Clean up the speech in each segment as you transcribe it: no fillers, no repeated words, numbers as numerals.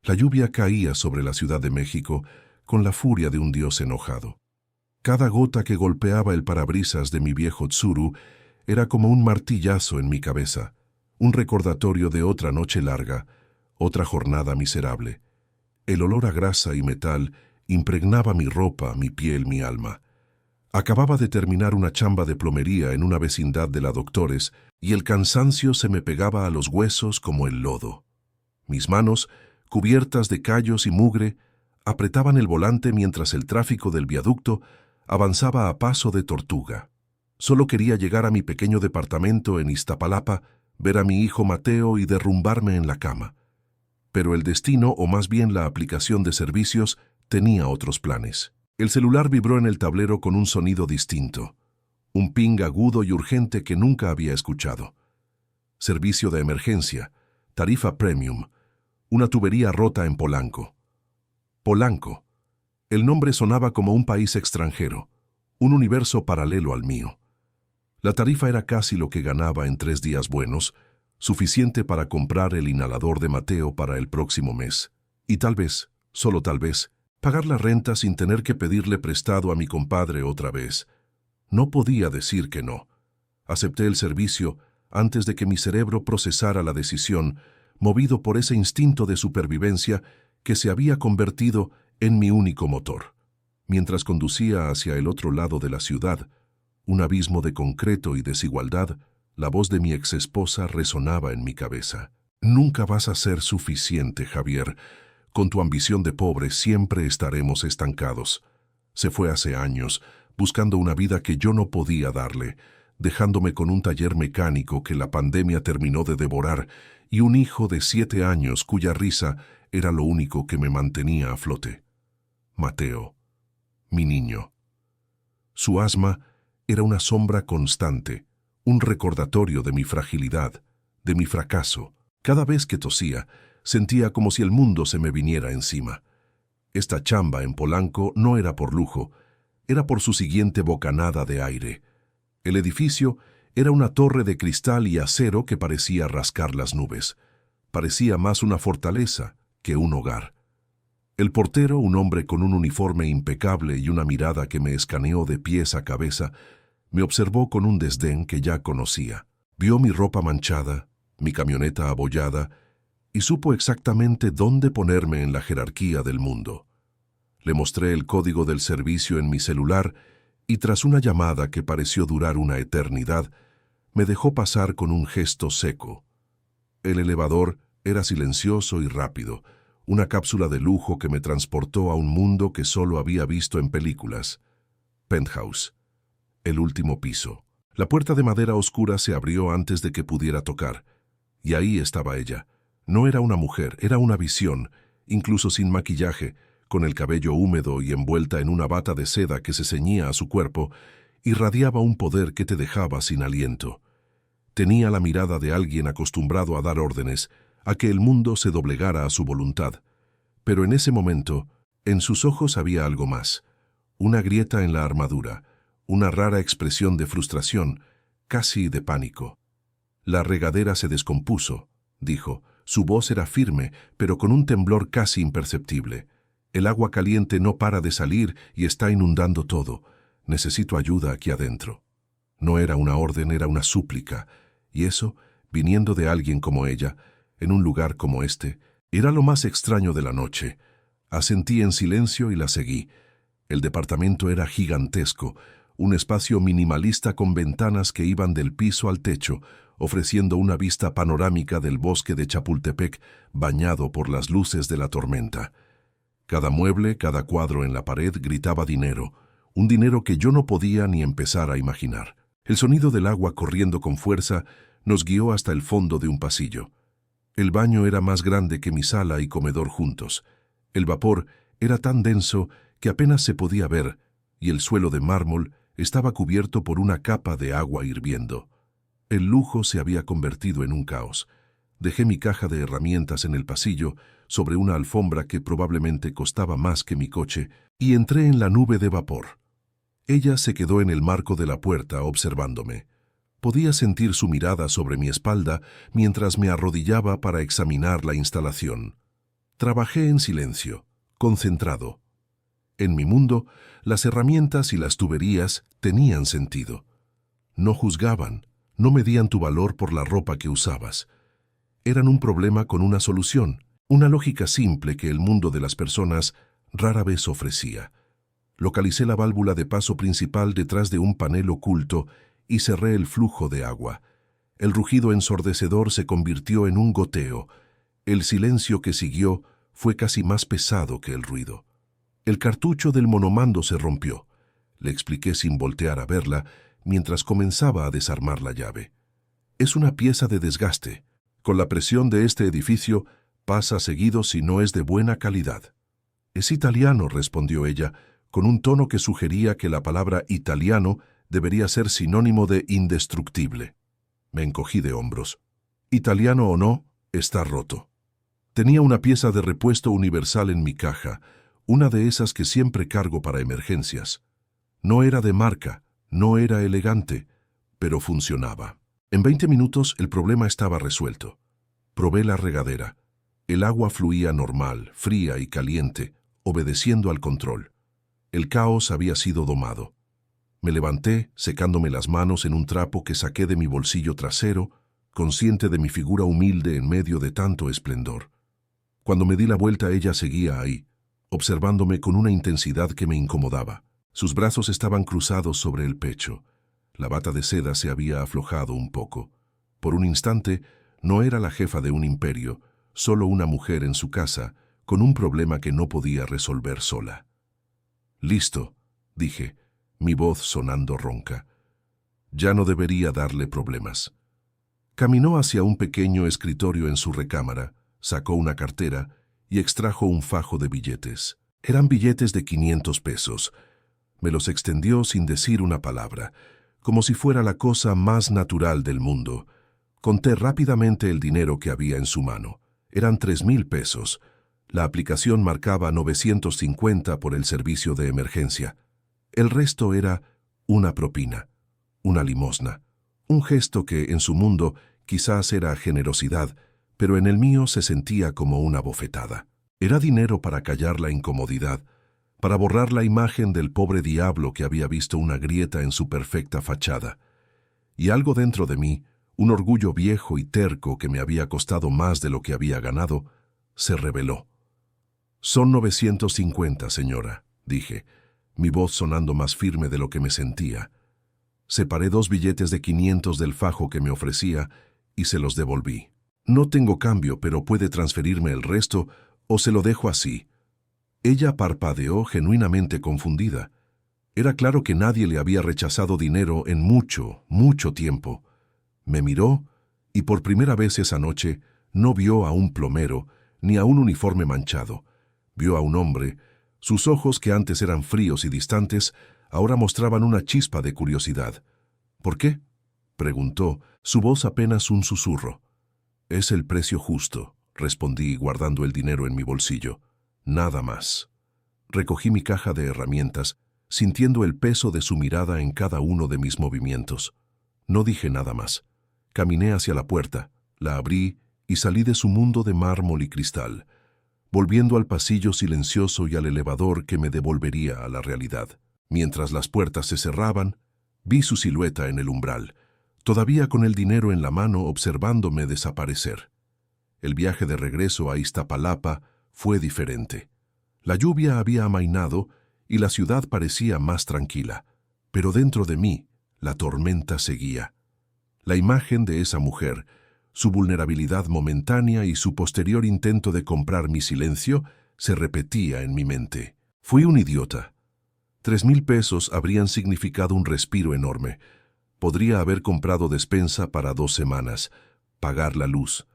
La lluvia caía sobre la Ciudad de México con la furia de un dios enojado. Cada gota que golpeaba el parabrisas de mi viejo Tsuru era como un martillazo en mi cabeza, un recordatorio de otra noche larga, otra jornada miserable. El olor a grasa y metal impregnaba mi ropa, mi piel, mi alma. Acababa de terminar una chamba de plomería en una vecindad de la Doctores y el cansancio se me pegaba a los huesos como el lodo. Mis manos, cubiertas de callos y mugre, apretaban el volante mientras el tráfico del viaducto avanzaba a paso de tortuga. Solo quería llegar a mi pequeño departamento en Iztapalapa, ver a mi hijo Mateo y derrumbarme en la cama. Pero el destino, o más bien la aplicación de servicios, tenía otros planes. El celular vibró en el tablero con un sonido distinto, un ping agudo y urgente que nunca había escuchado. Servicio de emergencia, tarifa premium, una tubería rota en Polanco. Polanco. El nombre sonaba como un país extranjero, un universo paralelo al mío. La tarifa era casi lo que ganaba en 3 días buenos, suficiente para comprar el inhalador de Mateo para el próximo mes. Y tal vez, solo tal vez, pagar la renta sin tener que pedirle prestado a mi compadre otra vez. No podía decir que no. Acepté el servicio antes de que mi cerebro procesara la decisión, movido por ese instinto de supervivencia que se había convertido en mi único motor. Mientras conducía hacia el otro lado de la ciudad, un abismo de concreto y desigualdad, la voz de mi exesposa resonaba en mi cabeza. Nunca vas a ser suficiente, Javier. Con tu ambición de pobre siempre estaremos estancados. Se fue hace años, buscando una vida que yo no podía darle, dejándome con un taller mecánico que la pandemia terminó de devorar y un hijo de 7 años cuya risa era lo único que me mantenía a flote. Mateo, mi niño. Su asma era una sombra constante, un recordatorio de mi fragilidad, de mi fracaso. Cada vez que tosía, sentía como si el mundo se me viniera encima. Esta chamba en Polanco no era por lujo, era por su siguiente bocanada de aire. El edificio era una torre de cristal y acero que parecía rascar las nubes. Parecía más una fortaleza que un hogar. El portero, un hombre con un uniforme impecable y una mirada que me escaneó de pies a cabeza, me observó con un desdén que ya conocía. Vio mi ropa manchada, mi camioneta abollada, y supo exactamente dónde ponerme en la jerarquía del mundo. Le mostré el código del servicio en mi celular y tras una llamada que pareció durar una eternidad, me dejó pasar con un gesto seco. El elevador era silencioso y rápido, una cápsula de lujo que me transportó a un mundo que solo había visto en películas. Penthouse. El último piso. La puerta de madera oscura se abrió antes de que pudiera tocar, y ahí estaba ella. No era una mujer, era una visión, incluso sin maquillaje, con el cabello húmedo y envuelta en una bata de seda que se ceñía a su cuerpo, irradiaba un poder que te dejaba sin aliento. Tenía la mirada de alguien acostumbrado a dar órdenes, a que el mundo se doblegara a su voluntad. Pero en ese momento, en sus ojos había algo más. Una grieta en la armadura, una rara expresión de frustración, casi de pánico. La regadera se descompuso, dijo. Su voz era firme, pero con un temblor casi imperceptible. El agua caliente no para de salir y está inundando todo. Necesito ayuda aquí adentro. No era una orden, era una súplica. Y eso, viniendo de alguien como ella, en un lugar como este, era lo más extraño de la noche. Asentí en silencio y la seguí. El departamento era gigantesco, un espacio minimalista con ventanas que iban del piso al techo, ofreciendo una vista panorámica del bosque de Chapultepec bañado por las luces de la tormenta. Cada mueble, cada cuadro en la pared gritaba dinero, un dinero que yo no podía ni empezar a imaginar. El sonido del agua corriendo con fuerza nos guió hasta el fondo de un pasillo. El baño era más grande que mi sala y comedor juntos. El vapor era tan denso que apenas se podía ver, y el suelo de mármol estaba cubierto por una capa de agua hirviendo. El lujo se había convertido en un caos. Dejé mi caja de herramientas en el pasillo, sobre una alfombra que probablemente costaba más que mi coche, y entré en la nube de vapor. Ella se quedó en el marco de la puerta observándome. Podía sentir su mirada sobre mi espalda mientras me arrodillaba para examinar la instalación. Trabajé en silencio, concentrado. En mi mundo, las herramientas y las tuberías tenían sentido. No juzgaban, no medían tu valor por la ropa que usabas. Eran un problema con una solución, una lógica simple que el mundo de las personas rara vez ofrecía. Localicé la válvula de paso principal detrás de un panel oculto y cerré el flujo de agua. El rugido ensordecedor se convirtió en un goteo. El silencio que siguió fue casi más pesado que el ruido. El cartucho del monomando se rompió. Le expliqué sin voltear a verla mientras comenzaba a desarmar la llave. Es una pieza de desgaste. Con la presión de este edificio, pasa seguido si no es de buena calidad. Es italiano, respondió ella, con un tono que sugería que la palabra italiano debería ser sinónimo de indestructible. Me encogí de hombros. Italiano o no, está roto. Tenía una pieza de repuesto universal en mi caja, una de esas que siempre cargo para emergencias. No era de marca, no era elegante, pero funcionaba. En 20 minutos el problema estaba resuelto. Probé la regadera. El agua fluía normal, fría y caliente, obedeciendo al control. El caos había sido domado. Me levanté, secándome las manos en un trapo que saqué de mi bolsillo trasero, consciente de mi figura humilde en medio de tanto esplendor. Cuando me di la vuelta, ella seguía ahí, observándome con una intensidad que me incomodaba. Sus brazos estaban cruzados sobre el pecho. La bata de seda se había aflojado un poco. Por un instante, no era la jefa de un imperio, solo una mujer en su casa, con un problema que no podía resolver sola. «Listo», dije, mi voz sonando ronca. Ya no debería darle problemas. Caminó hacia un pequeño escritorio en su recámara, sacó una cartera y extrajo un fajo de billetes. Eran billetes de 500 pesos. Me los extendió sin decir una palabra, como si fuera la cosa más natural del mundo. Conté rápidamente el dinero que había en su mano. Eran 3,000 pesos. La aplicación marcaba 950 por el servicio de emergencia. El resto era una propina, una limosna, un gesto que en su mundo quizás era generosidad, pero en el mío se sentía como una bofetada. Era dinero para callar la incomodidad, para borrar la imagen del pobre diablo que había visto una grieta en su perfecta fachada. Y algo dentro de mí, un orgullo viejo y terco que me había costado más de lo que había ganado, se rebeló. «Son 950, señora», dije, mi voz sonando más firme de lo que me sentía. Separé 2 billetes de 500 del fajo que me ofrecía y se los devolví. «No tengo cambio, pero puede transferirme el resto o se lo dejo así». Ella parpadeó genuinamente confundida. Era claro que nadie le había rechazado dinero en mucho, mucho tiempo. Me miró y por primera vez esa noche no vio a un plomero ni a un uniforme manchado. Vio a un hombre. Sus ojos, que antes eran fríos y distantes, ahora mostraban una chispa de curiosidad. «¿Por qué?», preguntó, su voz apenas un susurro. «Es el precio justo», respondí guardando el dinero en mi bolsillo. «Nada más». Recogí mi caja de herramientas, sintiendo el peso de su mirada en cada uno de mis movimientos. No dije nada más. Caminé hacia la puerta, la abrí y salí de su mundo de mármol y cristal, volviendo al pasillo silencioso y al elevador que me devolvería a la realidad. Mientras las puertas se cerraban, vi su silueta en el umbral, todavía con el dinero en la mano observándome desaparecer. El viaje de regreso a Iztapalapa fue diferente. La lluvia había amainado y la ciudad parecía más tranquila, pero dentro de mí la tormenta seguía. La imagen de esa mujer, su vulnerabilidad momentánea y su posterior intento de comprar mi silencio se repetía en mi mente. Fui un idiota. 3,000 pesos habrían significado un respiro enorme. Podría haber comprado despensa para 2 semanas, pagar la luz.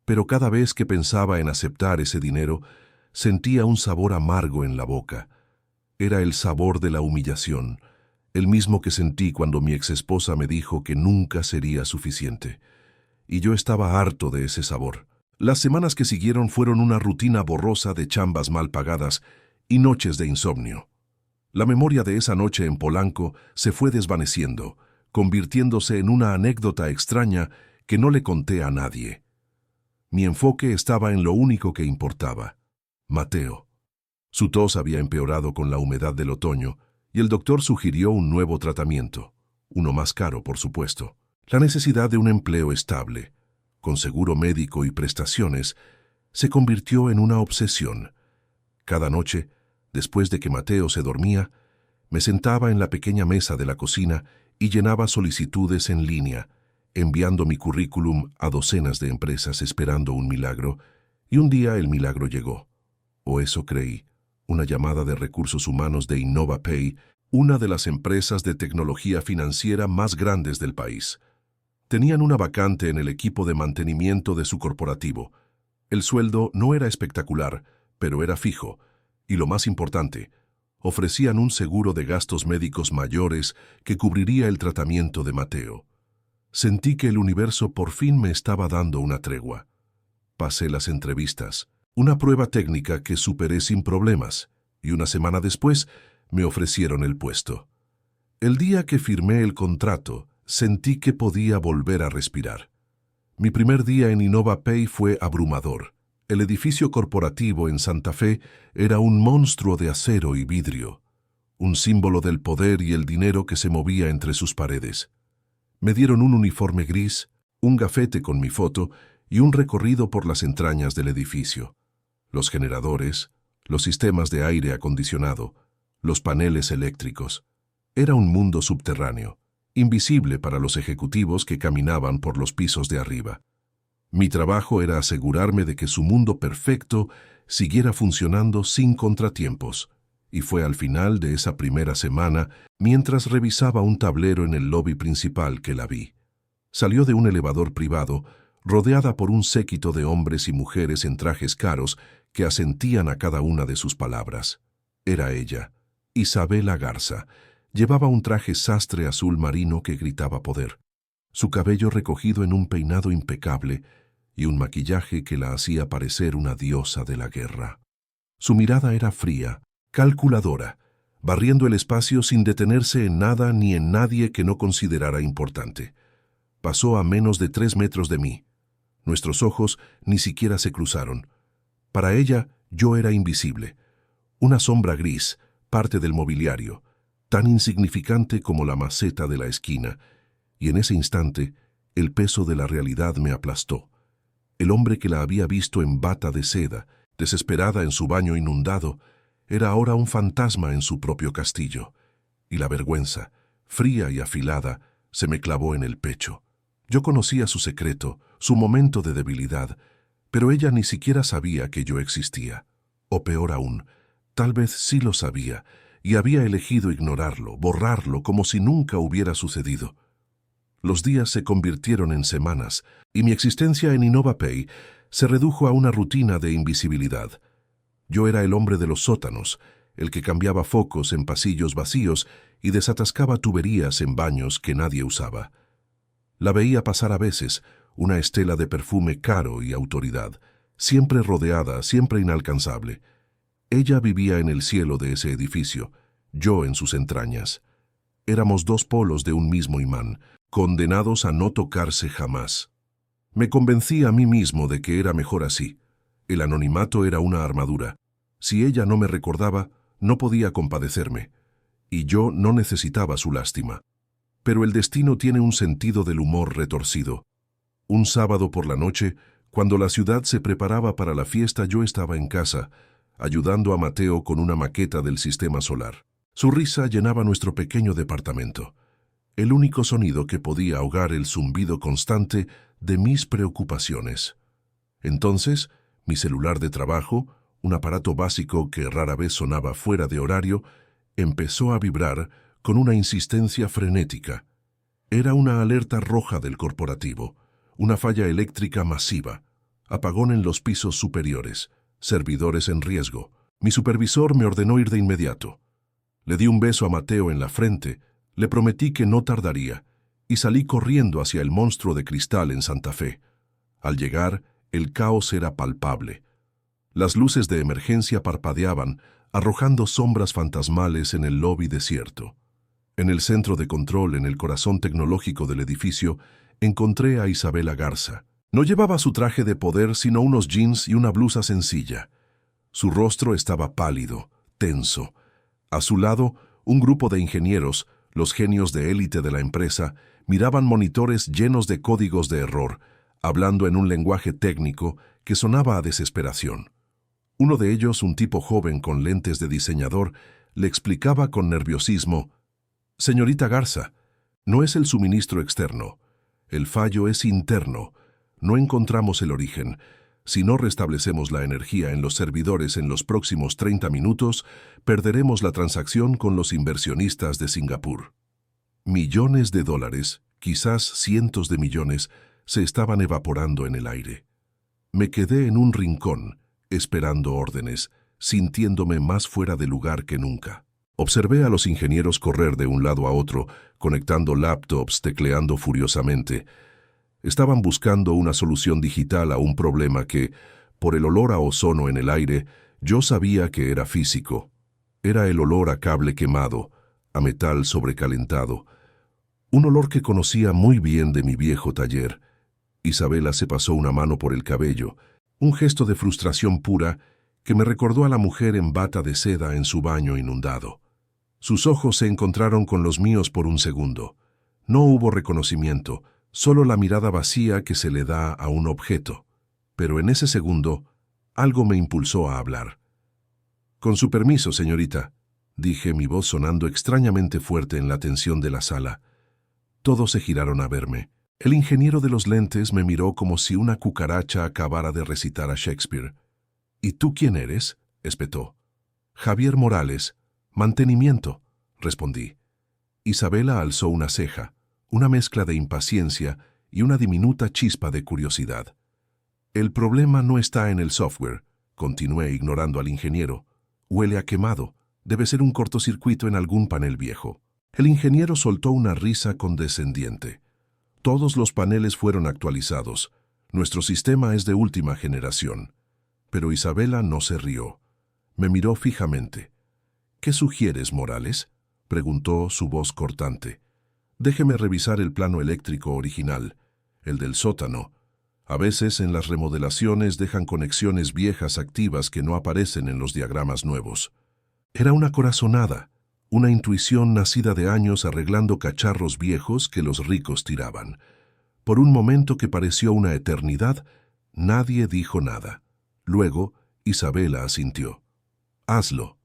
Pero cada vez que pensaba en aceptar ese dinero, sentía un sabor amargo en la boca. Era el sabor de la humillación, el mismo que sentí cuando mi exesposa me dijo que nunca sería suficiente. Y yo estaba harto de ese sabor. Las semanas que siguieron fueron una rutina borrosa de chambas mal pagadas y noches de insomnio. La memoria de esa noche en Polanco se fue desvaneciendo, convirtiéndose en una anécdota extraña que no le conté a nadie. Mi enfoque estaba en lo único que importaba, Mateo. Su tos había empeorado con la humedad del otoño y el doctor sugirió un nuevo tratamiento, uno más caro, por supuesto. La necesidad de un empleo estable, con seguro médico y prestaciones, se convirtió en una obsesión. Cada noche, después de que Mateo se dormía, me sentaba en la pequeña mesa de la cocina y llenaba solicitudes en línea, enviando mi currículum a docenas de empresas esperando un milagro, y un día el milagro llegó. O eso creí. Una llamada de recursos humanos de InnovaPay, una de las empresas de tecnología financiera más grandes del país. Tenían una vacante en el equipo de mantenimiento de su corporativo. El sueldo no era espectacular, pero era fijo. Y lo más importante, ofrecían un seguro de gastos médicos mayores que cubriría el tratamiento de Mateo. Sentí que el universo por fin me estaba dando una tregua. Pasé las entrevistas, una prueba técnica que superé sin problemas, y una semana después me ofrecieron el puesto. El día que firmé el contrato, sentí que podía volver a respirar. Mi primer día en InnovaPay fue abrumador. El edificio corporativo en Santa Fe era un monstruo de acero y vidrio, un símbolo del poder y el dinero que se movía entre sus paredes. Me dieron un uniforme gris, un gafete con mi foto y un recorrido por las entrañas del edificio. Los generadores, los sistemas de aire acondicionado, los paneles eléctricos. Era un mundo subterráneo, invisible para los ejecutivos que caminaban por los pisos de arriba. Mi trabajo era asegurarme de que su mundo perfecto siguiera funcionando sin contratiempos, y fue al final de esa primera semana, mientras revisaba un tablero en el lobby principal, que la vi. Salió de un elevador privado, rodeada por un séquito de hombres y mujeres en trajes caros que asentían a cada una de sus palabras. Era ella, Isabela Garza. Llevaba un traje sastre azul marino que gritaba poder, su cabello recogido en un peinado impecable y un maquillaje que la hacía parecer una diosa de la guerra. Su mirada era fría, calculadora, barriendo el espacio sin detenerse en nada ni en nadie que no considerara importante. Pasó a menos de 3 metros de mí. Nuestros ojos ni siquiera se cruzaron. Para ella, yo era invisible. Una sombra gris, parte del mobiliario, tan insignificante como la maceta de la esquina, y en ese instante, el peso de la realidad me aplastó. El hombre que la había visto en bata de seda, desesperada en su baño inundado, era ahora un fantasma en su propio castillo, y la vergüenza, fría y afilada, se me clavó en el pecho. Yo conocía su secreto, su momento de debilidad, pero ella ni siquiera sabía que yo existía. O peor aún, tal vez sí lo sabía, y había elegido ignorarlo, borrarlo, como si nunca hubiera sucedido. Los días se convirtieron en semanas, y mi existencia en InnovaPay se redujo a una rutina de invisibilidad. Yo era el hombre de los sótanos, el que cambiaba focos en pasillos vacíos y desatascaba tuberías en baños que nadie usaba. La veía pasar a veces, una estela de perfume caro y autoridad, siempre rodeada, siempre inalcanzable. Ella vivía en el cielo de ese edificio, yo en sus entrañas. Éramos 2 polos de un mismo imán, condenados a no tocarse jamás. Me convencí a mí mismo de que era mejor así. El anonimato era una armadura. Si ella no me recordaba, no podía compadecerme, y yo no necesitaba su lástima. Pero el destino tiene un sentido del humor retorcido. Un sábado por la noche, cuando la ciudad se preparaba para la fiesta, yo estaba en casa, ayudando a Mateo con una maqueta del sistema solar. Su risa llenaba nuestro pequeño departamento, el único sonido que podía ahogar el zumbido constante de mis preocupaciones. Entonces, mi celular de trabajo, un aparato básico que rara vez sonaba fuera de horario, empezó a vibrar con una insistencia frenética. Era una alerta roja del corporativo, una falla eléctrica masiva, apagón en los pisos superiores, servidores en riesgo. Mi supervisor me ordenó ir de inmediato. Le di un beso a Mateo en la frente, le prometí que no tardaría, y salí corriendo hacia el monstruo de cristal en Santa Fe. Al llegar, el caos era palpable. Las luces de emergencia parpadeaban, arrojando sombras fantasmales en el lobby desierto. En el centro de control, en el corazón tecnológico del edificio, encontré a Isabela Garza. No llevaba su traje de poder, sino unos jeans y una blusa sencilla. Su rostro estaba pálido, tenso. A su lado, un grupo de ingenieros, los genios de élite de la empresa, miraban monitores llenos de códigos de error, hablando en un lenguaje técnico que sonaba a desesperación. Uno de ellos, un tipo joven con lentes de diseñador, le explicaba con nerviosismo: «Señorita Garza, no es el suministro externo. El fallo es interno. No encontramos el origen. Si no restablecemos la energía en los servidores en los próximos 30 minutos, perderemos la transacción con los inversionistas de Singapur». Millones de dólares, quizás cientos de millones, se estaban evaporando en el aire. Me quedé en un rincón, esperando órdenes, sintiéndome más fuera de lugar que nunca. Observé a los ingenieros correr de un lado a otro, conectando laptops, tecleando furiosamente. Estaban buscando una solución digital a un problema que, por el olor a ozono en el aire, yo sabía que era físico. Era el olor a cable quemado, a metal sobrecalentado. Un olor que conocía muy bien de mi viejo taller. Isabela se pasó una mano por el cabello, un gesto de frustración pura que me recordó a la mujer en bata de seda en su baño inundado. Sus ojos se encontraron con los míos por un segundo. No hubo reconocimiento, solo la mirada vacía que se le da a un objeto. Pero en ese segundo, algo me impulsó a hablar. «Con su permiso, señorita», dije, mi voz sonando extrañamente fuerte en la tensión de la sala. Todos se giraron a verme. El ingeniero de los lentes me miró como si una cucaracha acabara de recitar a Shakespeare. «¿Y tú quién eres?», espetó. «Javier Morales, mantenimiento», respondí. Isabela alzó una ceja, una mezcla de impaciencia y una diminuta chispa de curiosidad. «El problema no está en el software», continué ignorando al ingeniero. «Huele a quemado. Debe ser un cortocircuito en algún panel viejo». El ingeniero soltó una risa condescendiente. «Todos los paneles fueron actualizados. Nuestro sistema es de última generación». Pero Isabela no se rió. Me miró fijamente. «¿Qué sugieres, Morales?», preguntó, su voz cortante. «Déjeme revisar el plano eléctrico original, el del sótano. A veces en las remodelaciones dejan conexiones viejas activas que no aparecen en los diagramas nuevos». Era una corazonada, una intuición nacida de años arreglando cacharros viejos que los ricos tiraban. Por un momento que pareció una eternidad, nadie dijo nada. Luego, Isabela asintió. «Hazlo».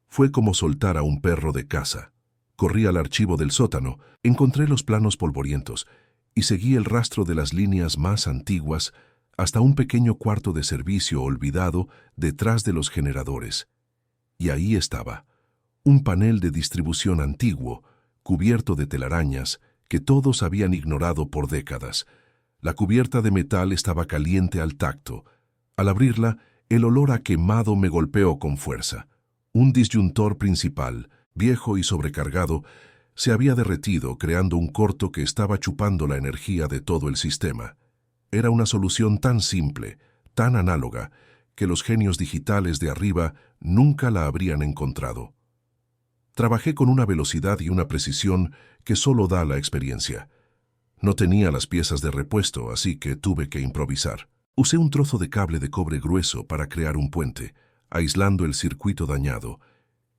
Fue como soltar a un perro de caza. Corrí al archivo del sótano, encontré los planos polvorientos y seguí el rastro de las líneas más antiguas hasta un pequeño cuarto de servicio olvidado detrás de los generadores. Y ahí estaba, un panel de distribución antiguo, cubierto de telarañas, que todos habían ignorado por décadas. La cubierta de metal estaba caliente al tacto. Al abrirla, el olor a quemado me golpeó con fuerza. Un disyuntor principal, viejo y sobrecargado, se había derretido, creando un corto que estaba chupando la energía de todo el sistema. Era una solución tan simple, tan análoga, que los genios digitales de arriba nunca la habrían encontrado. Trabajé con una velocidad y una precisión que solo da la experiencia. No tenía las piezas de repuesto, así que tuve que improvisar. Usé un trozo de cable de cobre grueso para crear un puente, aislando el circuito dañado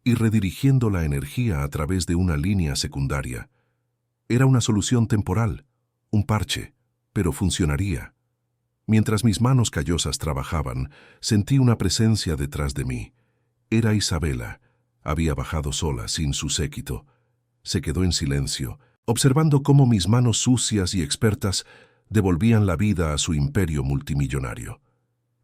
y redirigiendo la energía a través de una línea secundaria. Era una solución temporal, un parche, pero funcionaría. Mientras mis manos callosas trabajaban, sentí una presencia detrás de mí. Era Isabela. Había bajado sola, sin su séquito. Se quedó en silencio, observando cómo mis manos sucias y expertas devolvían la vida a su imperio multimillonario.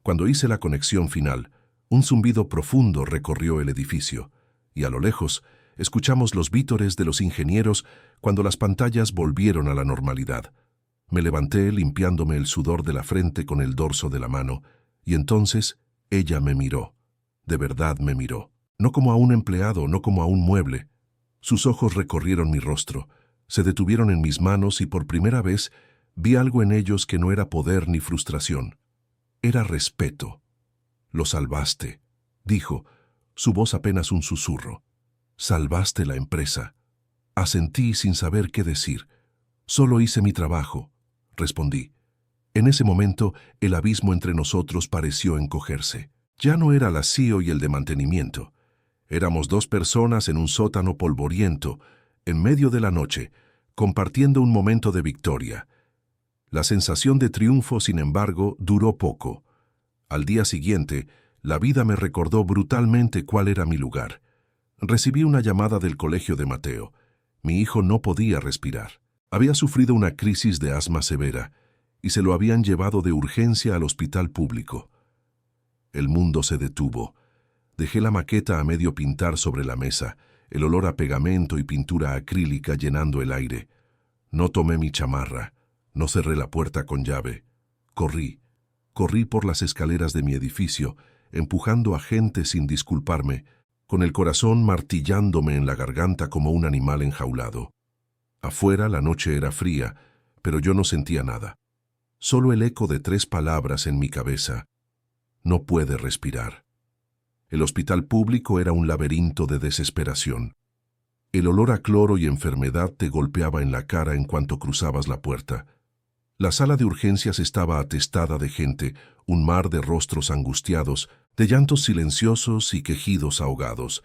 Cuando hice la conexión final, un zumbido profundo recorrió el edificio, y a lo lejos escuchamos los vítores de los ingenieros cuando las pantallas volvieron a la normalidad. Me levanté limpiándome el sudor de la frente con el dorso de la mano, y entonces ella me miró. De verdad me miró. No como a un empleado, no como a un mueble. Sus ojos recorrieron mi rostro, se detuvieron en mis manos y por primera vez vi algo en ellos que no era poder ni frustración. Era respeto. «Lo salvaste», dijo, su voz apenas un susurro. «Salvaste la empresa». Asentí sin saber qué decir. «Solo hice mi trabajo», respondí. En ese momento, el abismo entre nosotros pareció encogerse. Ya no era la CEO y el de mantenimiento. Éramos dos personas en un sótano polvoriento, en medio de la noche, compartiendo un momento de victoria. La sensación de triunfo, sin embargo, duró poco. Al día siguiente, la vida me recordó brutalmente cuál era mi lugar. Recibí una llamada del colegio de Mateo. Mi hijo no podía respirar. Había sufrido una crisis de asma severa y se lo habían llevado de urgencia al hospital público. El mundo se detuvo. Dejé la maqueta a medio pintar sobre la mesa, el olor a pegamento y pintura acrílica llenando el aire. No tomé mi chamarra, no cerré la puerta con llave. Corrí por las escaleras de mi edificio, empujando a gente sin disculparme, con el corazón martillándome en la garganta como un animal enjaulado. Afuera la noche era fría, pero yo no sentía nada. Solo el eco de 3 palabras en mi cabeza. No puede respirar. El hospital público era un laberinto de desesperación. El olor a cloro y enfermedad te golpeaba en la cara en cuanto cruzabas la puerta. La sala de urgencias estaba atestada de gente, un mar de rostros angustiados, de llantos silenciosos y quejidos ahogados.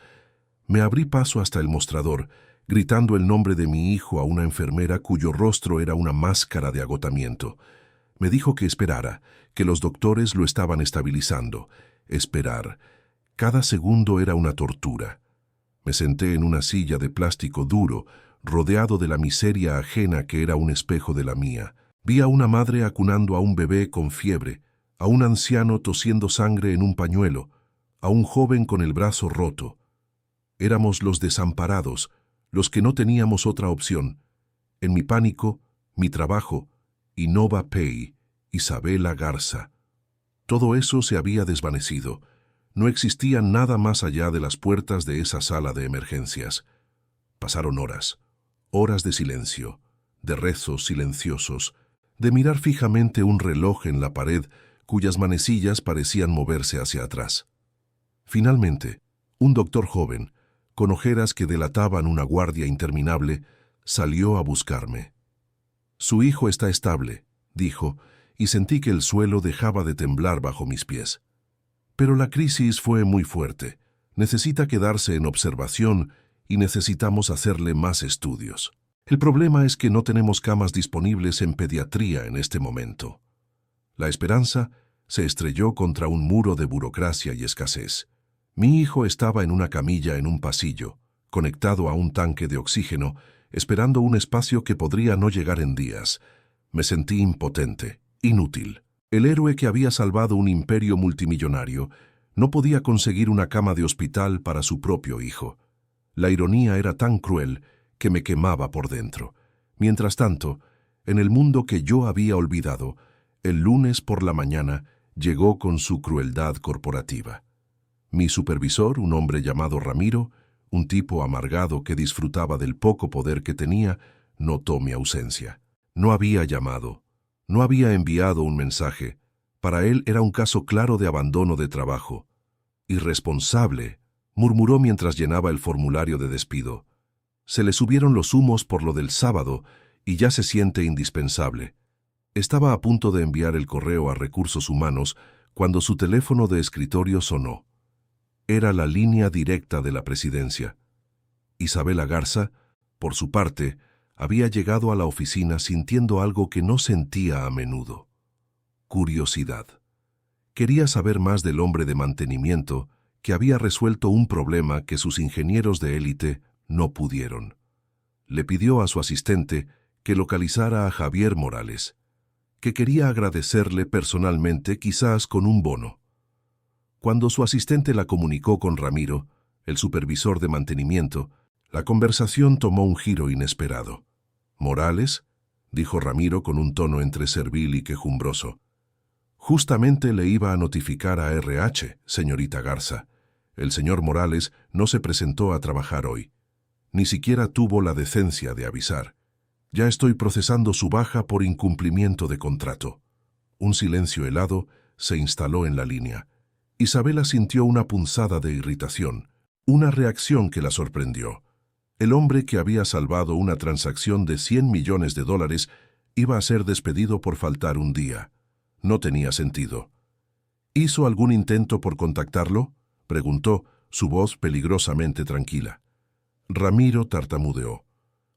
Me abrí paso hasta el mostrador, gritando el nombre de mi hijo a una enfermera cuyo rostro era una máscara de agotamiento. Me dijo que esperara, que los doctores lo estaban estabilizando. Esperar. Cada segundo era una tortura. Me senté en una silla de plástico duro, rodeado de la miseria ajena que era un espejo de la mía. Vi a una madre acunando a un bebé con fiebre, a un anciano tosiendo sangre en un pañuelo, a un joven con el brazo roto. Éramos los desamparados, los que no teníamos otra opción. En mi pánico, mi trabajo, Innova Pay, Isabela Garza. Todo eso se había desvanecido. No existía nada más allá de las puertas de esa sala de emergencias. Pasaron horas, horas de silencio, de rezos silenciosos, de mirar fijamente un reloj en la pared cuyas manecillas parecían moverse hacia atrás. Finalmente, un doctor joven, con ojeras que delataban una guardia interminable, salió a buscarme. «Su hijo está estable», dijo, y sentí que el suelo dejaba de temblar bajo mis pies. Pero la crisis fue muy fuerte. Necesita quedarse en observación y necesitamos hacerle más estudios. El problema es que no tenemos camas disponibles en pediatría en este momento. La esperanza se estrelló contra un muro de burocracia y escasez. Mi hijo estaba en una camilla en un pasillo, conectado a un tanque de oxígeno, esperando un espacio que podría no llegar en días. Me sentí impotente, inútil. El héroe que había salvado un imperio multimillonario no podía conseguir una cama de hospital para su propio hijo. La ironía era tan cruel que me quemaba por dentro. Mientras tanto, en el mundo que yo había olvidado, el lunes por la mañana llegó con su crueldad corporativa. Mi supervisor, un hombre llamado Ramiro, un tipo amargado que disfrutaba del poco poder que tenía, notó mi ausencia. No había llamado. No había enviado un mensaje. Para él era un caso claro de abandono de trabajo. «Irresponsable», murmuró mientras llenaba el formulario de despido. Se le subieron los humos por lo del sábado y ya se siente indispensable. Estaba a punto de enviar el correo a Recursos Humanos cuando su teléfono de escritorio sonó. Era la línea directa de la presidencia. Isabela Garza, por su parte, había llegado a la oficina sintiendo algo que no sentía a menudo. Curiosidad. Quería saber más del hombre de mantenimiento que había resuelto un problema que sus ingenieros de élite no pudieron. Le pidió a su asistente que localizara a Javier Morales, que quería agradecerle personalmente, quizás con un bono. Cuando su asistente la comunicó con Ramiro, el supervisor de mantenimiento, la conversación tomó un giro inesperado. «¿Morales?», dijo Ramiro con un tono entre servil y quejumbroso. «Justamente le iba a notificar a RH, señorita Garza. El señor Morales no se presentó a trabajar hoy. Ni siquiera tuvo la decencia de avisar. Ya estoy procesando su baja por incumplimiento de contrato». Un silencio helado se instaló en la línea. Isabela sintió una punzada de irritación, una reacción que la sorprendió. El hombre que había salvado una transacción de $100 millones iba a ser despedido por faltar un día. No tenía sentido. ¿Hizo algún intento por contactarlo?, preguntó, su voz peligrosamente tranquila. Ramiro tartamudeó.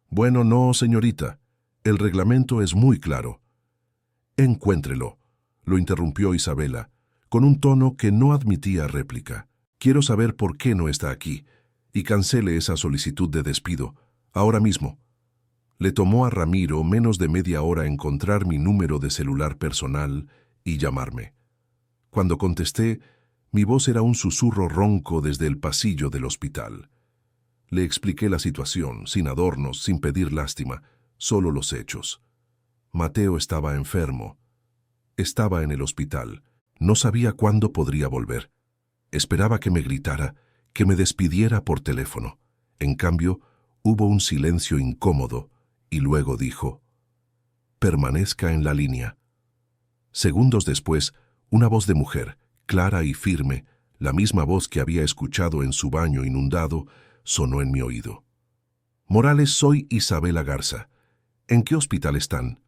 Bueno, no, señorita. El reglamento es muy claro. Encuéntrelo, lo interrumpió Isabela, con un tono que no admitía réplica. Quiero saber por qué no está aquí, y cancele esa solicitud de despido, ahora mismo. Le tomó a Ramiro menos de media hora encontrar mi número de celular personal y llamarme. Cuando contesté, mi voz era un susurro ronco desde el pasillo del hospital. Le expliqué la situación, sin adornos, sin pedir lástima, solo los hechos. Mateo estaba enfermo. Estaba en el hospital. No sabía cuándo podría volver. Esperaba que me gritara, que me despidiera por teléfono. En cambio, hubo un silencio incómodo y luego dijo: «Permanezca en la línea». Segundos después, una voz de mujer, clara y firme, la misma voz que había escuchado en su baño inundado, sonó en mi oído. «Morales, soy Isabela Garza. ¿En qué hospital están?».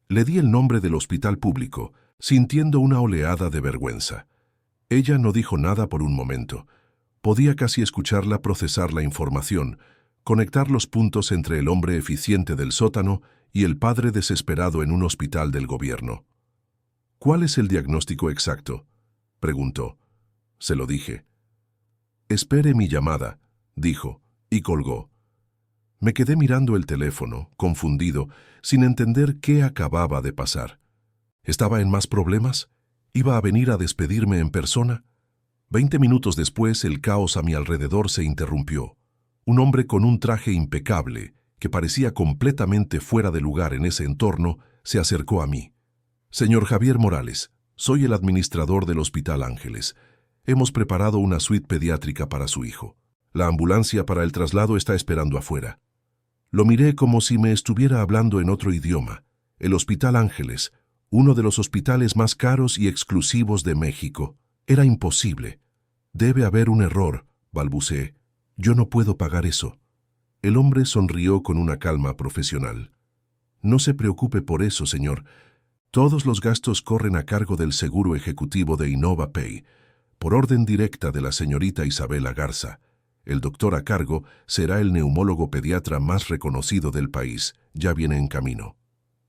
Le di el nombre del hospital público, sintiendo una oleada de vergüenza. Ella no dijo nada por un momento. Podía casi escucharla procesar la información, conectar los puntos entre el hombre eficiente del sótano y el padre desesperado en un hospital del gobierno. «¿Cuál es el diagnóstico exacto?», preguntó. Se lo dije. «Espere mi llamada», dijo, y colgó. Me quedé mirando el teléfono, confundido, sin entender qué acababa de pasar. ¿Estaba en más problemas? ¿Iba a venir a despedirme en persona? 20 minutos después, el caos a mi alrededor se interrumpió. Un hombre con un traje impecable, que parecía completamente fuera de lugar en ese entorno, se acercó a mí. «Señor Javier Morales, soy el administrador del Hospital Ángeles. Hemos preparado una suite pediátrica para su hijo. La ambulancia para el traslado está esperando afuera». Lo miré como si me estuviera hablando en otro idioma. El Hospital Ángeles, uno de los hospitales más caros y exclusivos de México. Era imposible. «Debe haber un error», balbuceé. «Yo no puedo pagar eso». El hombre sonrió con una calma profesional. «No se preocupe por eso, señor. Todos los gastos corren a cargo del seguro ejecutivo de Innova Pay, por orden directa de la señorita Isabela Garza. El doctor a cargo será el neumólogo pediatra más reconocido del país. Ya viene en camino».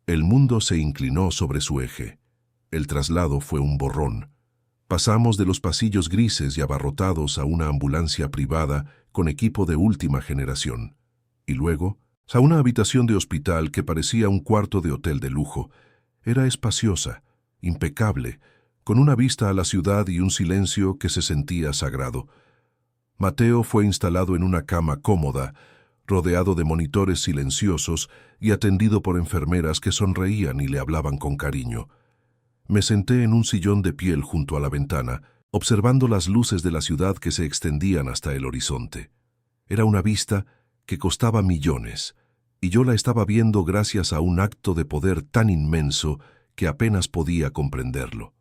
El mundo se inclinó sobre su eje. El traslado fue un borrón. Pasamos de los pasillos grises y abarrotados a una ambulancia privada con equipo de última generación. Y luego, a una habitación de hospital que parecía un cuarto de hotel de lujo. Era espaciosa, impecable, con una vista a la ciudad y un silencio que se sentía sagrado. Mateo fue instalado en una cama cómoda, rodeado de monitores silenciosos y atendido por enfermeras que sonreían y le hablaban con cariño. Me senté en un sillón de piel junto a la ventana, observando las luces de la ciudad que se extendían hasta el horizonte. Era una vista que costaba millones, y yo la estaba viendo gracias a un acto de poder tan inmenso que apenas podía comprenderlo.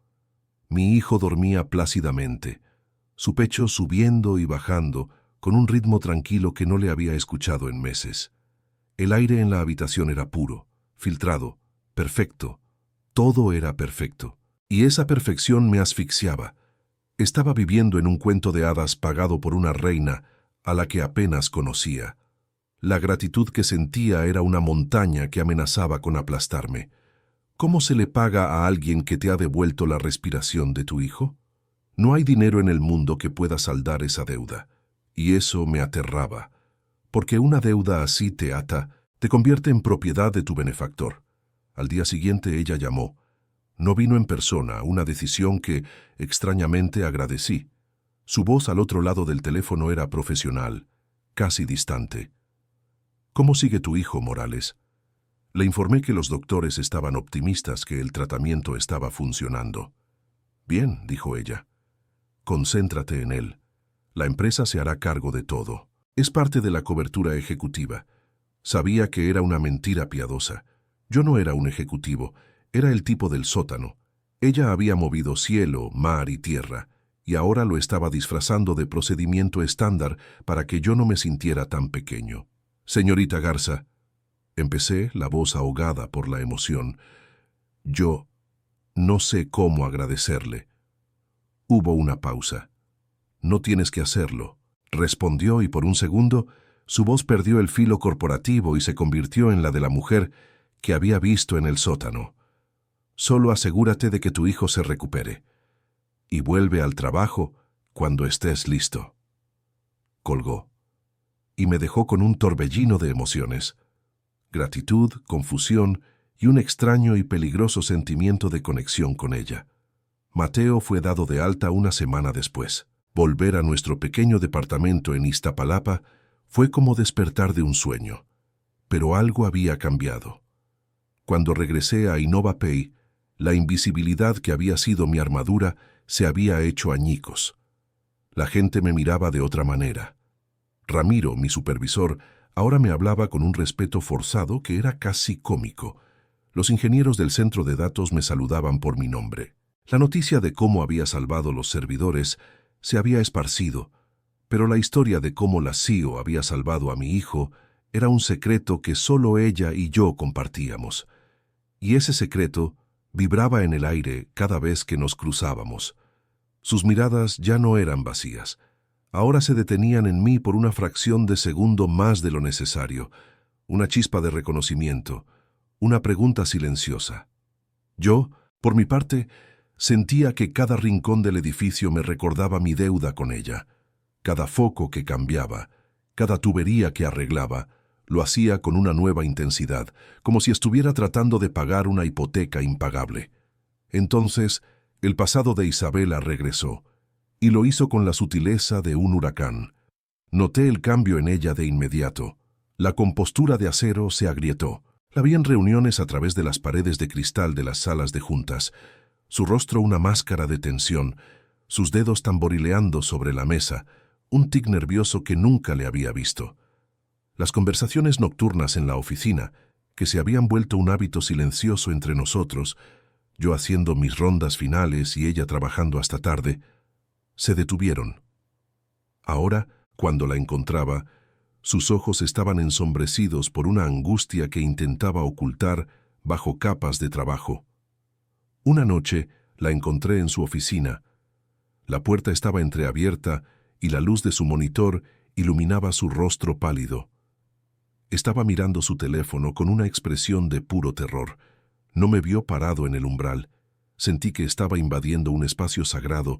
Mi hijo dormía plácidamente, su pecho subiendo y bajando, con un ritmo tranquilo que no le había escuchado en meses. El aire en la habitación era puro, filtrado, perfecto. Todo era perfecto. Y esa perfección me asfixiaba. Estaba viviendo en un cuento de hadas pagado por una reina a la que apenas conocía. La gratitud que sentía era una montaña que amenazaba con aplastarme. ¿Cómo se le paga a alguien que te ha devuelto la respiración de tu hijo? No hay dinero en el mundo que pueda saldar esa deuda. Y eso me aterraba, porque una deuda así te ata, te convierte en propiedad de tu benefactor. Al día siguiente ella llamó. No vino en persona, una decisión que, extrañamente, agradecí. Su voz al otro lado del teléfono era profesional, casi distante. «¿Cómo sigue tu hijo, Morales?». Le informé que los doctores estaban optimistas que el tratamiento estaba funcionando. «Bien», dijo ella. «Concéntrate en él. La empresa se hará cargo de todo. Es parte de la cobertura ejecutiva». Sabía que era una mentira piadosa. Yo no era un ejecutivo, era el tipo del sótano. Ella había movido cielo, mar y tierra, y ahora lo estaba disfrazando de procedimiento estándar para que yo no me sintiera tan pequeño. «Señorita Garza», empecé, la voz ahogada por la emoción, «yo no sé cómo agradecerle». Hubo una pausa. «No tienes que hacerlo», respondió, y por un segundo su voz perdió el filo corporativo y se convirtió en la de la mujer que había visto en el sótano. «Solo asegúrate de que tu hijo se recupere. Y vuelve al trabajo cuando estés listo». Colgó. Y me dejó con un torbellino de emociones. Gratitud, confusión y un extraño y peligroso sentimiento de conexión con ella. Mateo fue dado de alta una semana después. Volver a nuestro pequeño departamento en Iztapalapa fue como despertar de un sueño. Pero algo había cambiado. Cuando regresé a InnovaPay, la invisibilidad que había sido mi armadura se había hecho añicos. La gente me miraba de otra manera. Ramiro, mi supervisor, ahora me hablaba con un respeto forzado que era casi cómico. Los ingenieros del centro de datos me saludaban por mi nombre. La noticia de cómo había salvado los servidores se había esparcido, pero la historia de cómo la CEO había salvado a mi hijo era un secreto que solo ella y yo compartíamos. Y ese secreto vibraba en el aire cada vez que nos cruzábamos. Sus miradas ya no eran vacías. Ahora se detenían en mí por una fracción de segundo más de lo necesario, una chispa de reconocimiento, una pregunta silenciosa. Yo, por mi parte, sentía que cada rincón del edificio me recordaba mi deuda con ella. Cada foco que cambiaba, cada tubería que arreglaba, lo hacía con una nueva intensidad, como si estuviera tratando de pagar una hipoteca impagable. Entonces, el pasado de Isabela regresó, y lo hizo con la sutileza de un huracán. Noté el cambio en ella de inmediato. La compostura de acero se agrietó. La vi en reuniones a través de las paredes de cristal de las salas de juntas, su rostro una máscara de tensión, sus dedos tamborileando sobre la mesa, un tic nervioso que nunca le había visto. Las conversaciones nocturnas en la oficina, que se habían vuelto un hábito silencioso entre nosotros, yo haciendo mis rondas finales y ella trabajando hasta tarde, se detuvieron. Ahora, cuando la encontraba, sus ojos estaban ensombrecidos por una angustia que intentaba ocultar bajo capas de trabajo. Una noche la encontré en su oficina. La puerta estaba entreabierta y la luz de su monitor iluminaba su rostro pálido. Estaba mirando su teléfono con una expresión de puro terror. No me vio parado en el umbral. Sentí que estaba invadiendo un espacio sagrado,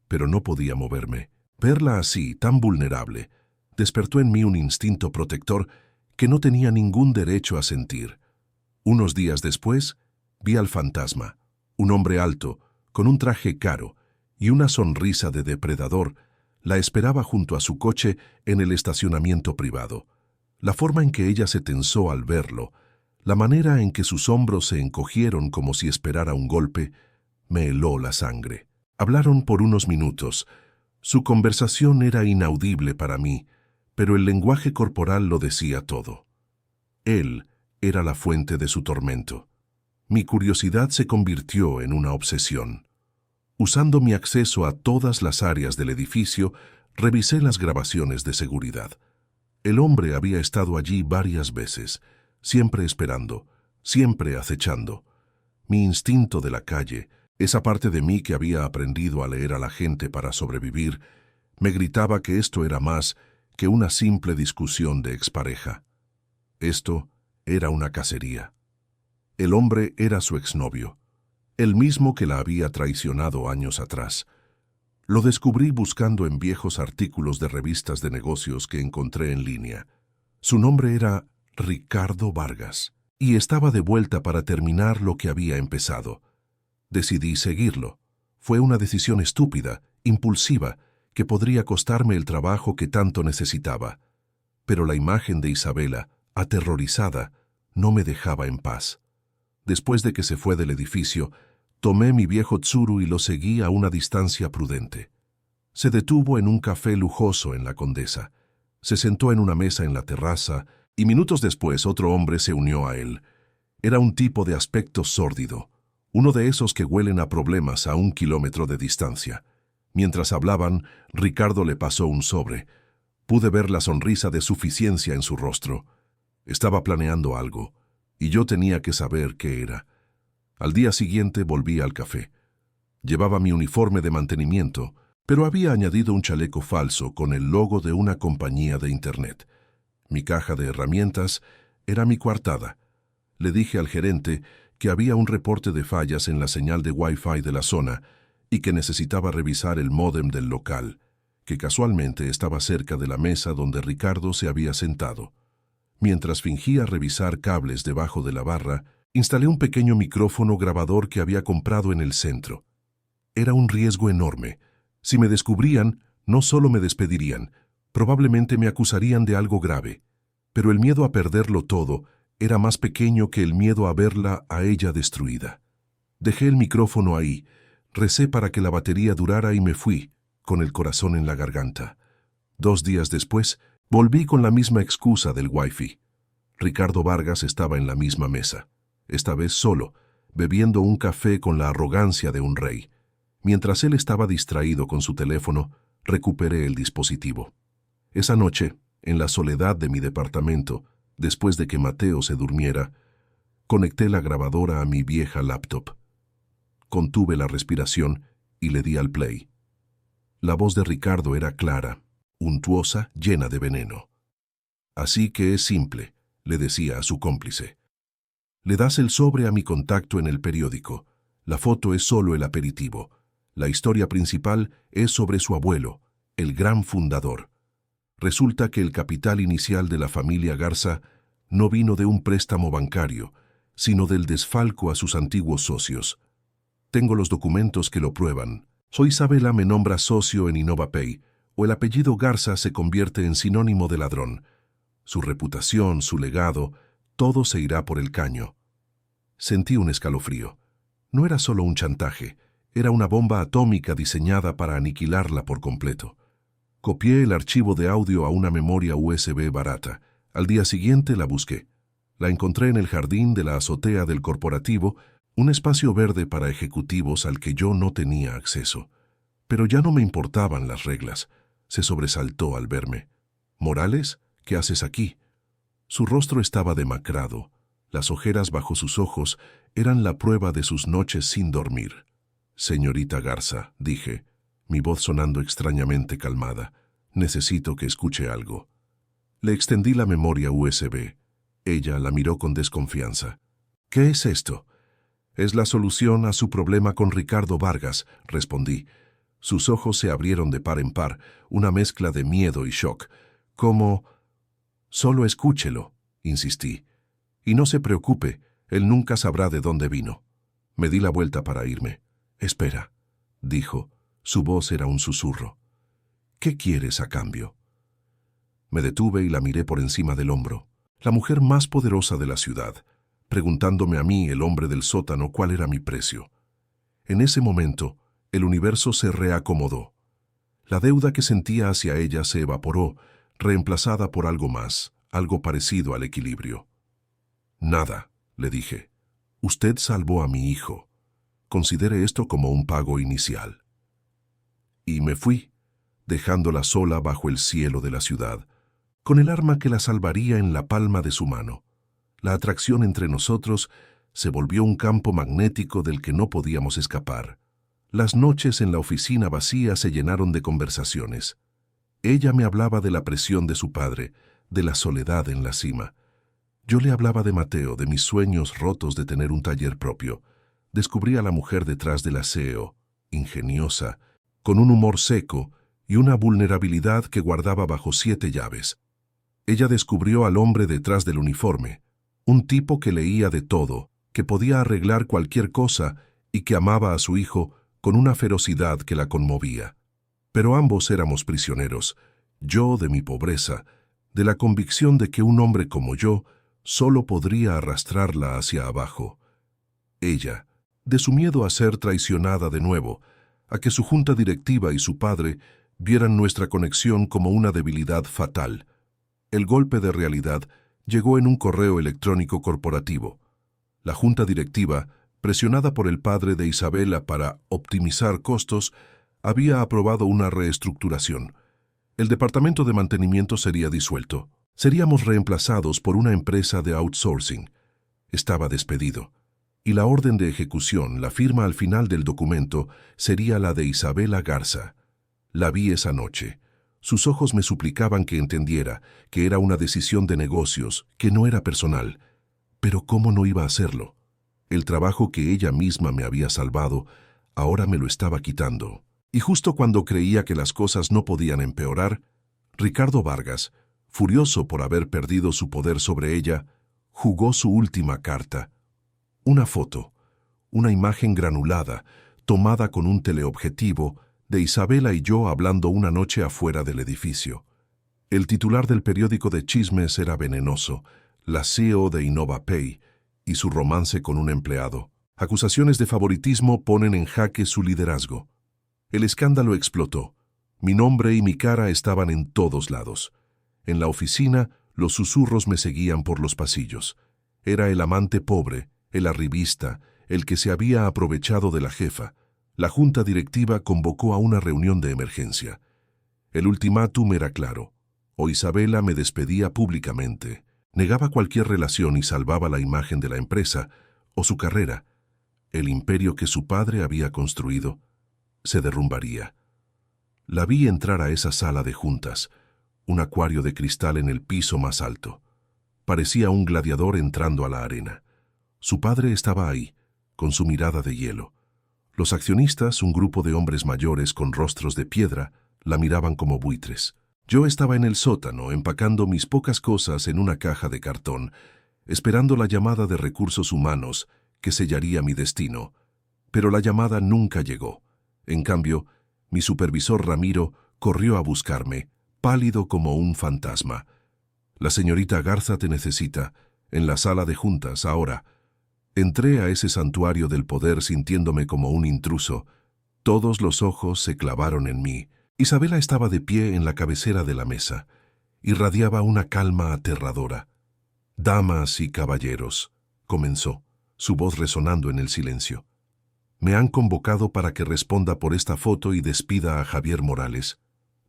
pero no podía moverme. Verla así, tan vulnerable, despertó en mí un instinto protector que no tenía ningún derecho a sentir. Unos días después, vi al fantasma, un hombre alto, con un traje caro y una sonrisa de depredador, la esperaba junto a su coche en el estacionamiento privado. La forma en que ella se tensó al verlo, la manera en que sus hombros se encogieron como si esperara un golpe, me heló la sangre. Hablaron por unos minutos. Su conversación era inaudible para mí, pero el lenguaje corporal lo decía todo. Él era la fuente de su tormento. Mi curiosidad se convirtió en una obsesión. Usando mi acceso a todas las áreas del edificio, revisé las grabaciones de seguridad. El hombre había estado allí varias veces, siempre esperando, siempre acechando. Mi instinto de la calle, esa parte de mí que había aprendido a leer a la gente para sobrevivir, me gritaba que esto era más que una simple discusión de expareja. Esto era una cacería. El hombre era su exnovio, el mismo que la había traicionado años atrás. Lo descubrí buscando en viejos artículos de revistas de negocios que encontré en línea. Su nombre era Ricardo Vargas, y estaba de vuelta para terminar lo que había empezado. Decidí seguirlo. Fue una decisión estúpida, impulsiva, que podría costarme el trabajo que tanto necesitaba. Pero la imagen de Isabela, aterrorizada, no me dejaba en paz. Después de que se fue del edificio, tomé mi viejo Tsuru y lo seguí a una distancia prudente. Se detuvo en un café lujoso en la Condesa. Se sentó en una mesa en la terraza y minutos después otro hombre se unió a él. Era un tipo de aspecto sórdido, uno de esos que huelen a problemas a 1 kilómetro de distancia. Mientras hablaban, Ricardo le pasó un sobre. Pude ver la sonrisa de suficiencia en su rostro. Estaba planeando algo, y yo tenía que saber qué era. Al día siguiente volví al café. Llevaba mi uniforme de mantenimiento, pero había añadido un chaleco falso con el logo de una compañía de Internet. Mi caja de herramientas era mi coartada. Le dije al gerente que había un reporte de fallas en la señal de Wi-Fi de la zona y que necesitaba revisar el módem del local, que casualmente estaba cerca de la mesa donde Ricardo se había sentado. Mientras fingía revisar cables debajo de la barra, instalé un pequeño micrófono grabador que había comprado en el centro. Era un riesgo enorme. Si me descubrían, no solo me despedirían, probablemente me acusarían de algo grave. Pero el miedo a perderlo todo era más pequeño que el miedo a verla a ella destruida. Dejé el micrófono ahí, recé para que la batería durara y me fui, con el corazón en la garganta. 2 días después, volví con la misma excusa del Wi-Fi. Ricardo Vargas estaba en la misma mesa, esta vez solo, bebiendo un café con la arrogancia de un rey. Mientras él estaba distraído con su teléfono, recuperé el dispositivo. Esa noche, en la soledad de mi departamento, después de que Mateo se durmiera, conecté la grabadora a mi vieja laptop. Contuve la respiración y le di al play. La voz de Ricardo era clara, untuosa, llena de veneno. «Así que es simple», le decía a su cómplice. «Le das el sobre a mi contacto en el periódico. La foto es solo el aperitivo. La historia principal es sobre su abuelo, el gran fundador. Resulta que el capital inicial de la familia Garza no vino de un préstamo bancario, sino del desfalco a sus antiguos socios. Tengo los documentos que lo prueban. Soy Isabela me nombra socio en InnovaPay, o el apellido Garza se convierte en sinónimo de ladrón. Su reputación, su legado, todo se irá por el caño». Sentí un escalofrío. No era solo un chantaje, era una bomba atómica diseñada para aniquilarla por completo. Copié el archivo de audio a una memoria USB barata. Al día siguiente la busqué. La encontré en el jardín de la azotea del corporativo, un espacio verde para ejecutivos al que yo no tenía acceso. Pero ya no me importaban las reglas. Se sobresaltó al verme. «¿Morales? ¿Qué haces aquí?» Su rostro estaba demacrado. Las ojeras bajo sus ojos eran la prueba de sus noches sin dormir. «Señorita Garza», dije, mi voz sonando extrañamente calmada, «necesito que escuche algo». Le extendí la memoria USB. Ella la miró con desconfianza. «¿Qué es esto?» «Es la solución a su problema con Ricardo Vargas», respondí. Sus ojos se abrieron de par en par, una mezcla de miedo y shock. «¿Cómo?» «Solo escúchelo», insistí. «Y no se preocupe, él nunca sabrá de dónde vino». Me di la vuelta para irme. «Espera», dijo. Su voz era un susurro. «¿Qué quieres a cambio?» Me detuve y la miré por encima del hombro. La mujer más poderosa de la ciudad, preguntándome a mí, el hombre del sótano, cuál era mi precio. En ese momento, el universo se reacomodó. La deuda que sentía hacia ella se evaporó, reemplazada por algo más, algo parecido al equilibrio. «Nada», le dije. «Usted salvó a mi hijo. Considere esto como un pago inicial». Y me fui, dejándola sola bajo el cielo de la ciudad, con el arma que la salvaría en la palma de su mano. La atracción entre nosotros se volvió un campo magnético del que no podíamos escapar. Las noches en la oficina vacía se llenaron de conversaciones. Ella me hablaba de la presión de su padre, de la soledad en la cima. Yo le hablaba de Mateo, de mis sueños rotos de tener un taller propio. Descubrí a la mujer detrás del aseo, ingeniosa, con un humor seco y una vulnerabilidad que guardaba bajo 7 llaves. Ella descubrió al hombre detrás del uniforme, un tipo que leía de todo, que podía arreglar cualquier cosa y que amaba a su hijo con una ferocidad que la conmovía. Pero ambos éramos prisioneros, yo de mi pobreza, de la convicción de que un hombre como yo solo podría arrastrarla hacia abajo. Ella, de su miedo a ser traicionada de nuevo, a que su junta directiva y su padre vieran nuestra conexión como una debilidad fatal. El golpe de realidad llegó en un correo electrónico corporativo. La junta directiva, presionada por el padre de Isabela para optimizar costos, había aprobado una reestructuración. El departamento de mantenimiento sería disuelto. Seríamos reemplazados por una empresa de outsourcing. Estaba despedido. Y la orden de ejecución, la firma al final del documento, sería la de Isabela Garza. La vi esa noche. Sus ojos me suplicaban que entendiera que era una decisión de negocios, que no era personal. Pero ¿cómo no iba a hacerlo? El trabajo que ella misma me había salvado, ahora me lo estaba quitando. Y justo cuando creía que las cosas no podían empeorar, Ricardo Vargas, furioso por haber perdido su poder sobre ella, jugó su última carta. Una foto, una imagen granulada, tomada con un teleobjetivo, de Isabela y yo hablando una noche afuera del edificio. El titular del periódico de chismes era venenoso, la CEO de InnovaPay, y su romance con un empleado. Acusaciones de favoritismo ponen en jaque su liderazgo. El escándalo explotó. Mi nombre y mi cara estaban en todos lados. En la oficina, los susurros me seguían por los pasillos. Era el amante pobre, el arribista, el que se había aprovechado de la jefa. La junta directiva convocó a una reunión de emergencia. El ultimátum era claro. O Isabela me despedía públicamente, negaba cualquier relación y salvaba la imagen de la empresa, o su carrera, el imperio que su padre había construido, se derrumbaría. La vi entrar a esa sala de juntas, un acuario de cristal en el piso más alto. Parecía un gladiador entrando a la arena. Su padre estaba ahí, con su mirada de hielo. Los accionistas, un grupo de hombres mayores con rostros de piedra, la miraban como buitres. Yo estaba en el sótano, empacando mis pocas cosas en una caja de cartón, esperando la llamada de recursos humanos que sellaría mi destino. Pero la llamada nunca llegó. En cambio, mi supervisor Ramiro corrió a buscarme, pálido como un fantasma. La señorita Garza te necesita, en la sala de juntas, ahora. Entré a ese santuario del poder sintiéndome como un intruso. Todos los ojos se clavaron en mí. Isabela estaba de pie en la cabecera de la mesa. Irradiaba una calma aterradora. «Damas y caballeros», comenzó, su voz resonando en el silencio. «Me han convocado para que responda por esta foto y despida a Javier Morales.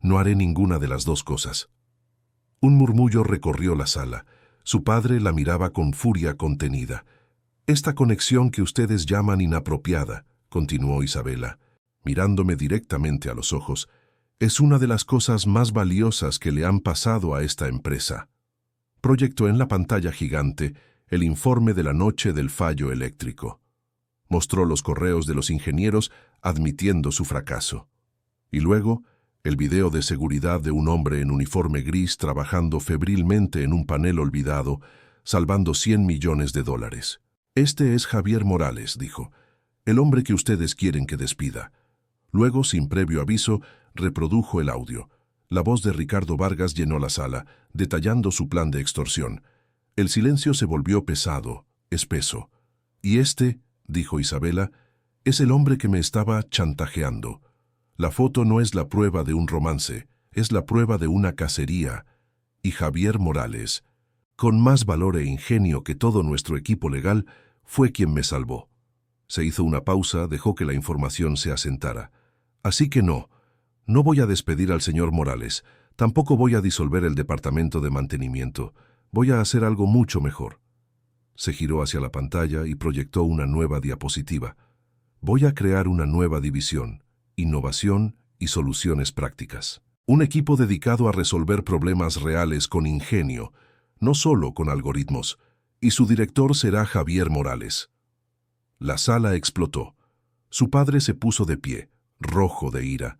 No haré ninguna de las dos cosas». Un murmullo recorrió la sala. Su padre la miraba con furia contenida. «Esta conexión que ustedes llaman inapropiada», continuó Isabela, mirándome directamente a los ojos, «es una de las cosas más valiosas que le han pasado a esta empresa». Proyectó en la pantalla gigante el informe de la noche del fallo eléctrico. Mostró los correos de los ingenieros admitiendo su fracaso. Y luego, el video de seguridad de un hombre en uniforme gris trabajando febrilmente en un panel olvidado, salvando $100 millones. «Este es Javier Morales», dijo, «el hombre que ustedes quieren que despida». Luego, sin previo aviso, reprodujo el audio. La voz de Ricardo Vargas llenó la sala, detallando su plan de extorsión. El silencio se volvió pesado, espeso. «Y este», dijo Isabela, «es el hombre que me estaba chantajeando. La foto no es la prueba de un romance, es la prueba de una cacería. Y Javier Morales, con más valor e ingenio que todo nuestro equipo legal, fue quien me salvó». Se hizo una pausa, dejó que la información se asentara. «Así que no voy a despedir al señor Morales, tampoco voy a disolver el departamento de mantenimiento, voy a hacer algo mucho mejor». Se giró hacia la pantalla y proyectó una nueva diapositiva. «Voy a crear una nueva división, innovación y soluciones prácticas. Un equipo dedicado a resolver problemas reales con ingenio, no solo con algoritmos, y su director será Javier Morales». La sala explotó. Su padre se puso de pie, rojo de ira.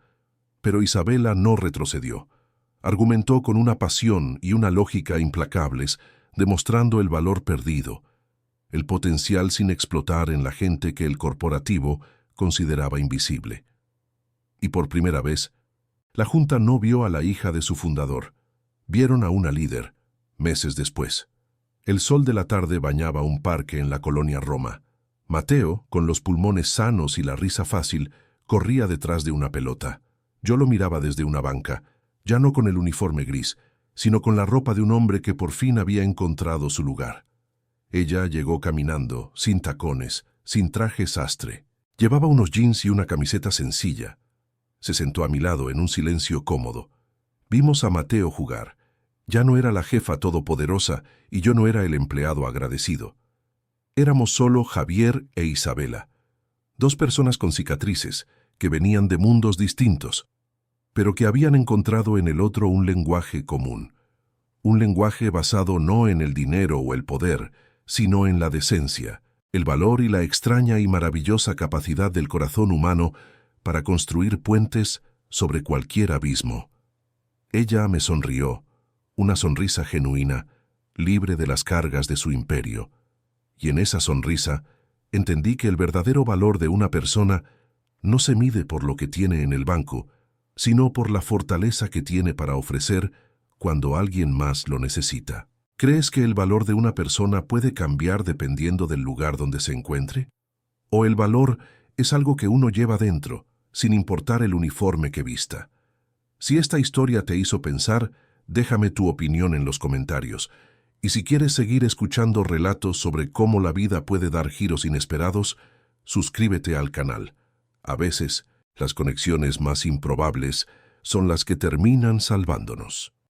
Pero Isabela no retrocedió. Argumentó con una pasión y una lógica implacables, demostrando el valor perdido, el potencial sin explotar en la gente que el corporativo consideraba invisible. Y por primera vez, la Junta no vio a la hija de su fundador. Vieron a una líder, meses después. El sol de la tarde bañaba un parque en la colonia Roma. Mateo, con los pulmones sanos y la risa fácil, corría detrás de una pelota. Yo lo miraba desde una banca, ya no con el uniforme gris, sino con la ropa de un hombre que por fin había encontrado su lugar. Ella llegó caminando, sin tacones, sin traje sastre. Llevaba unos jeans y una camiseta sencilla. Se sentó a mi lado en un silencio cómodo. Vimos a Mateo jugar. Ya no era la jefa todopoderosa y yo no era el empleado agradecido. Éramos solo Javier e Isabela, dos personas con cicatrices que venían de mundos distintos, pero que habían encontrado en el otro un lenguaje común. Un lenguaje basado no en el dinero o el poder, sino en la decencia, el valor y la extraña y maravillosa capacidad del corazón humano para construir puentes sobre cualquier abismo. Ella me sonrió, una sonrisa genuina, libre de las cargas de su imperio, y en esa sonrisa entendí que el verdadero valor de una persona no se mide por lo que tiene en el banco, sino por la fortaleza que tiene para ofrecer cuando alguien más lo necesita. ¿Crees que el valor de una persona puede cambiar dependiendo del lugar donde se encuentre? ¿O el valor es algo que uno lleva dentro, sin importar el uniforme que vista? Si esta historia te hizo pensar, déjame tu opinión en los comentarios. Y si quieres seguir escuchando relatos sobre cómo la vida puede dar giros inesperados, suscríbete al canal. A veces, las conexiones más improbables son las que terminan salvándonos.